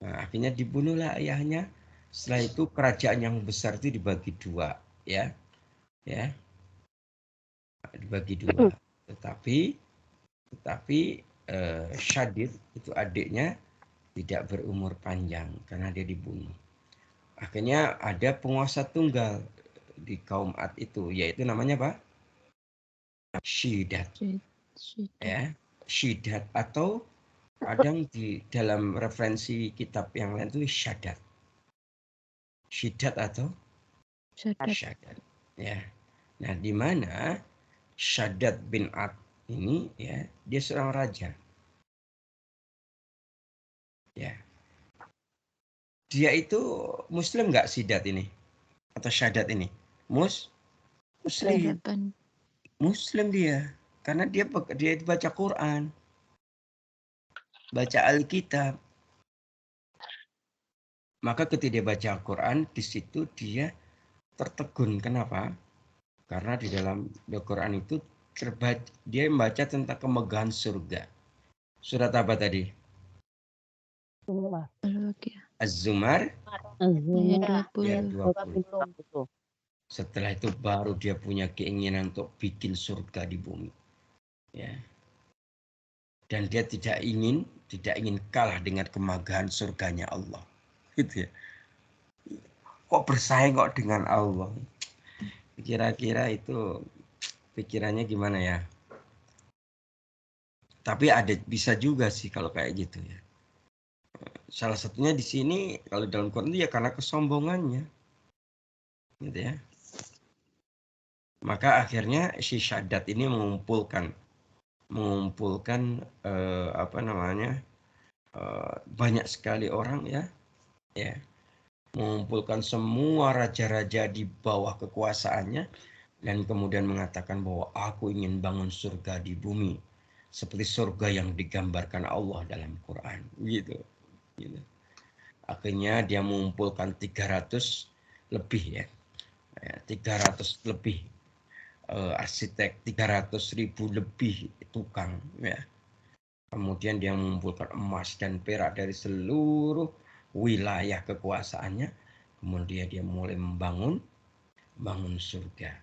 Nah, akhirnya dibunuhlah ayahnya. Setelah itu kerajaan yang besar itu dibagi dua, ya. dibagi dua. Tetapi Syadid itu adiknya tidak berumur panjang karena dia dibunuh. Akhirnya ada penguasa tunggal di kaum Ad itu, yaitu namanya apa? Syidat. Ya, Syidat atau kadang di dalam referensi kitab yang lain itu Syadat. Syidat atau Syadat. Ya. Nah, di mana Syadat bin Ad ini ya, dia seorang raja. Ya. Dia itu Muslim nggak Syidat ini? Atau Syadat ini? Muslim. Muslim dia. Karena dia baca Quran. Baca Alkitab. Maka ketika dia baca Al-Quran, di situ dia tertegun. Kenapa? Karena di dalam Al-Quran itu dia membaca tentang kemegahan surga. Surat apa tadi? Az-Zumar Ayat 20. 20. Setelah itu baru dia punya keinginan untuk bikin surga di bumi. Ya. Dan dia tidak ingin kalah dengan kemegahan surganya Allah. Gitu ya. Kok bersaing kok dengan Allah? Kira-kira itu pikirannya gimana ya? Tapi bisa juga sih kalau kayak gitu ya. Salah satunya di sini kalau dalam Quran itu ya karena kesombongannya. Gitu ya. Maka akhirnya si Syadat ini mengumpulkan banyak sekali orang ya, mengumpulkan semua raja-raja di bawah kekuasaannya dan kemudian mengatakan bahwa aku ingin bangun surga di bumi seperti surga yang digambarkan Allah dalam Quran, gitu. Akhirnya dia mengumpulkan 300 lebih 300 lebih arsitek, 300.000 lebih tukang ya. Kemudian dia mengumpulkan emas dan perak dari seluruh wilayah kekuasaannya. Kemudian dia mulai membangun surga.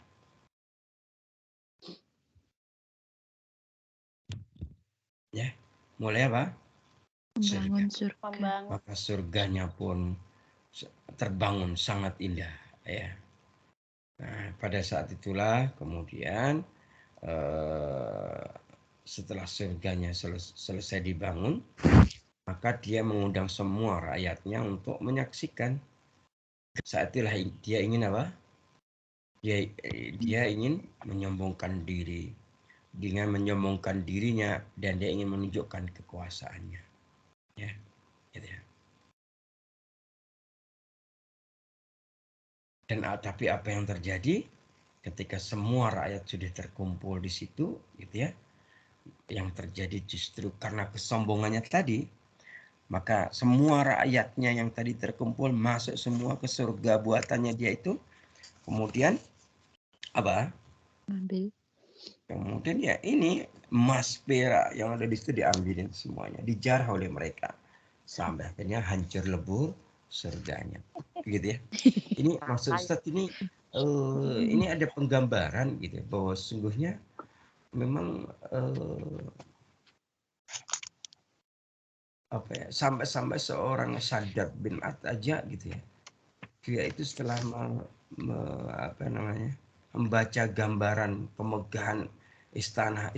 Ya, mulai apa? Membangun surga. Maka surganya pun terbangun sangat indah ya. Nah, pada saat itulah kemudian setelah surganya selesai dibangun, maka dia mengundang semua rakyatnya untuk menyaksikan. Saat itulah dia ingin apa? Dia ingin menyombongkan diri. Dengan menyombongkan dirinya dan dia ingin menunjukkan kekuasaannya. Ya, gitu ya. Dan tapi apa yang terjadi ketika semua rakyat sudah terkumpul di situ, gitu ya? Yang terjadi justru karena kesombongannya tadi, maka semua rakyatnya yang tadi terkumpul masuk semua ke surga buatannya dia itu. Kemudian apa? Ambil. Kemudian ya ini emas perak yang ada di situ diambilin semuanya, dijarah oleh mereka sampai akhirnya hancur lebur surganya, gitu ya. Ini maksud Ustaz ini ada penggambaran gitu bahwa sungguhnya memang sampai seorang Syadat bin Ad aja gitu ya, dia itu setelah membaca gambaran kemegahan istana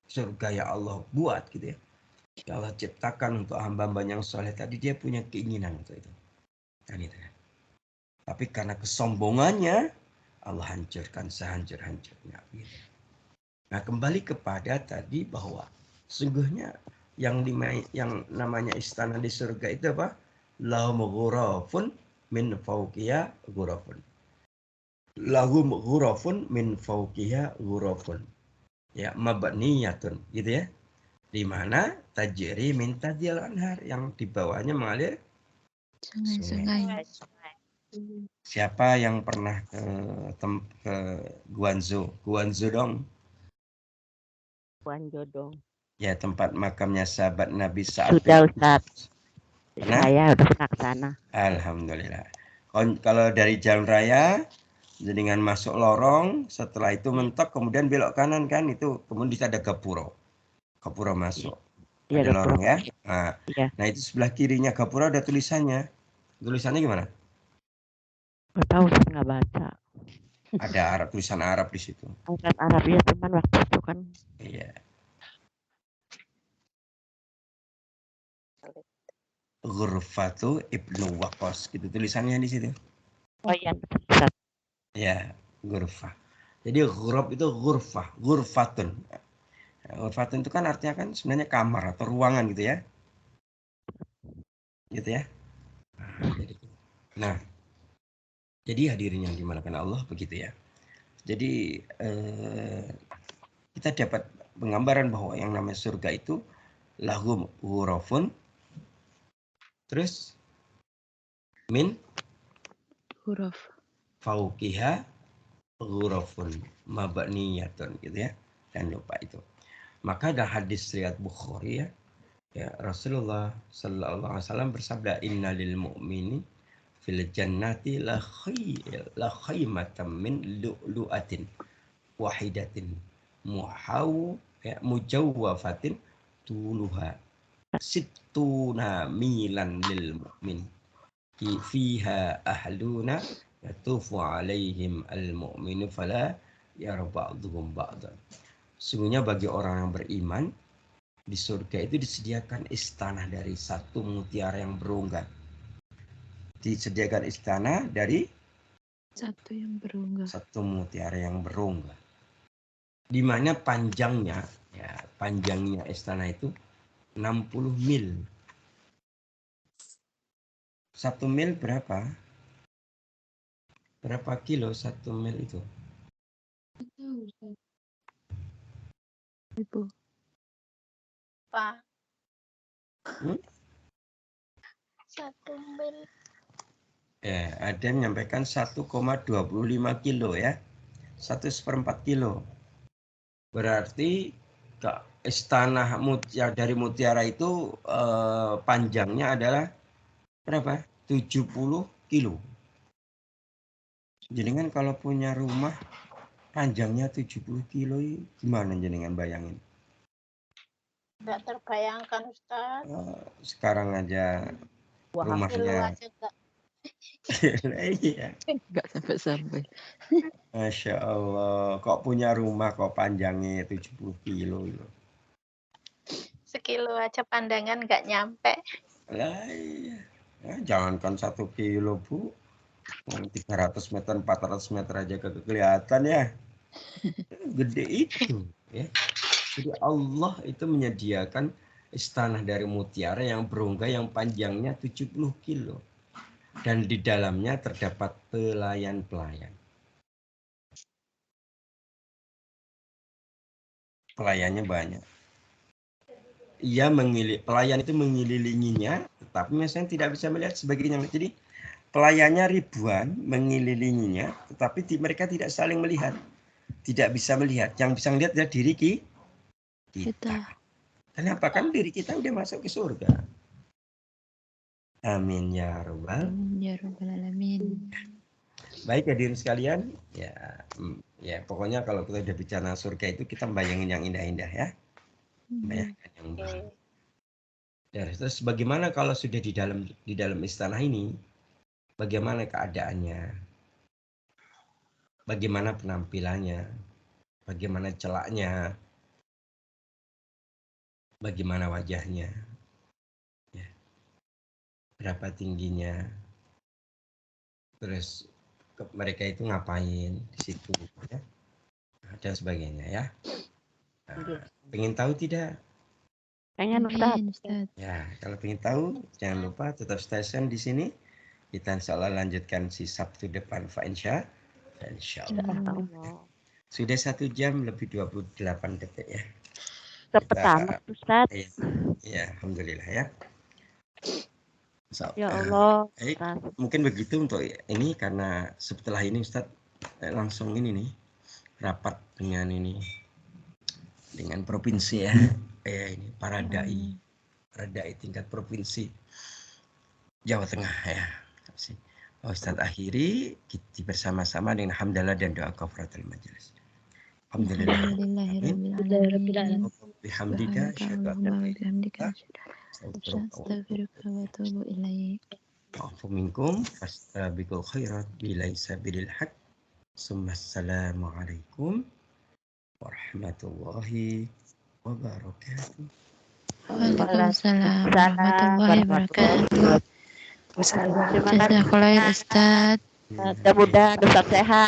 surga ya Allah buat gitu ya, ya Allah ciptakan untuk hamba-hamba yang soleh tadi, dia punya keinginan untuk itu kan itu ya. Tapi karena kesombongannya Allah hancurkan sehancur-hancurnya gitu. Nah, kembali kepada tadi bahwa sungguhnya yang namanya istana di surga itu apa? Lahum ghurafun min fawqiha ghurafun. Lahum ghurafun min fawqiha ghurafun. Ya, mabniyatun, gitu ya. Di mana tajri min tahdil anhar, yang di bawahnya mengalir Sungai-sungai. Siapa yang pernah ke Guangzhou? Guangzhou dong. Guangzhou dong. Ya, tempat makamnya sahabat Nabi Sa'ad. Sudah Ustaz. Pernah? Saya udah pernah ke sana. Alhamdulillah. Kalau dari jalan raya Jenengan masuk lorong, setelah itu mentok, kemudian belok kanan kan, itu kemudian ada gapura. Gapura masuk. Iya, Ada lorong ya. Nah, Iya. nah itu sebelah kirinya gapura ada tulisannya. Tulisannya gimana? Nggak tahu, saya nggak baca. Ada Arab, tulisan Arab di situ. Angkat Arab ya teman waktu itu kan. Iya. Ghurfatu Ibnu Waqqas, gitu tulisannya di situ. Oh iya, Ustaz. Ya, ghurfah. Jadi ghurab itu ghurfah, ghurfatun. Ghurfatun itu kan artinya kan sebenarnya kamar atau ruangan gitu ya. Gitu ya. Nah, jadi hadirin yang dimulakan Allah begitu ya. Jadi kita dapat penggambaran bahwa yang namanya surga itu lahum ghurafun, terus min Huruf. fauqiha ghurafun mabniyatun gitu ya. Jangan lupa itu. Maka ada hadis riwayat Bukhari ya, Rasulullah sallallahu alaihi wasallam bersabda, innalil mu'mini fil jannati la khaymatan min lu'lu'atin wahidatin mujawwafatin tuluha sittuna milan lil mu'min fiha ahluna yatufu alaihim al-mu'minu fala yarba'duhum ba'dan. Sungguhnya bagi orang yang beriman di surga itu disediakan istana dari satu mutiara yang berungga. Disediakan istana dari Satu yang berunggah. satu mutiara yang berungga. Di mana panjangnya istana itu 60 mil. 1 mil berapa? Berapa kilo 1 mil itu? Ibu. Pak. Hmm? 1 mil. Ya, ada yang menyampaikan 1,25 kilo ya. 1/4 kilo. Berarti istana dari mutiara itu panjangnya adalah berapa? 70 kilo. Jenengan kalau punya rumah panjangnya 70 kilo, gimana jenengan bayangin? Nggak terbayangkan, Ustaz. Sekarang aja rumahnya. Iya. Enggak sampai-sampai. Masya Allah, kok punya rumah kok panjangnya 70 kilo. Sekilo aja pandangan nggak nyampe. Lah iya. Ya, jangankan 1 kilo Bu, 300 meter, 400 meter aja kelihatan ya. Gede itu ya. Jadi Allah itu menyediakan istana dari mutiara yang berungga yang panjangnya 70 kilo. Dan di dalamnya terdapat pelayan-pelayan. Pelayannya banyak. Pelayan itu mengelilinginya, tetapi misalnya tidak bisa melihat sebagainya. Jadi pelayannya ribuan mengelilinginya, tetapi mereka tidak saling melihat. Tidak bisa melihat. Yang bisa melihat adalah diri kita. Kenapa? Kan diri kita udah masuk ke surga. Amin ya rabbal alamin. Baik hadirin sekalian, ya pokoknya kalau kita udah bicara surga itu kita bayangin yang indah-indah ya. Bayangkan yang baik. Ya, terus bagaimana kalau sudah di dalam istana ini? Bagaimana keadaannya? Bagaimana penampilannya? Bagaimana celaknya? Bagaimana wajahnya? Ya. Berapa tingginya? Terus mereka itu ngapain di situ ya? Dan sebagainya ya. Pengen tahu tidak? Pengen Ustaz. Ya, kalau pengen tahu jangan lupa tetap stay di sini. Kita insya Allah lanjutkan si Sabtu depan insya Allah. Sudah 1 jam lebih 28 detik ya. Cepet amat Ustaz. Ya, alhamdulillah ya. Ya Allah. Mungkin begitu untuk ini karena setelah ini Ustaz langsung ini nih rapat dengan provinsi ya. Ini para dai tingkat provinsi Jawa Tengah ya. Ustaz akhiri kita bersama-sama dengan hamdalah dan doa kafaratul majelis. Alhamdulillah. Alhamdulillahirabbil alamin. Bihamdika asyhadu an la ilaha Bihamdika illa anta astaghfiruka wa atubu ilaik. afu minkum fastabiqul khairat bila sabilil haq. Assalamualaikum warahmatullahi wabarakatuh. Waalaikumsalam warahmatullahi wabarakatuh. Terima kasih. Jazakallahu khair Ustaz. Mudah-mudahan Ustaz sehat.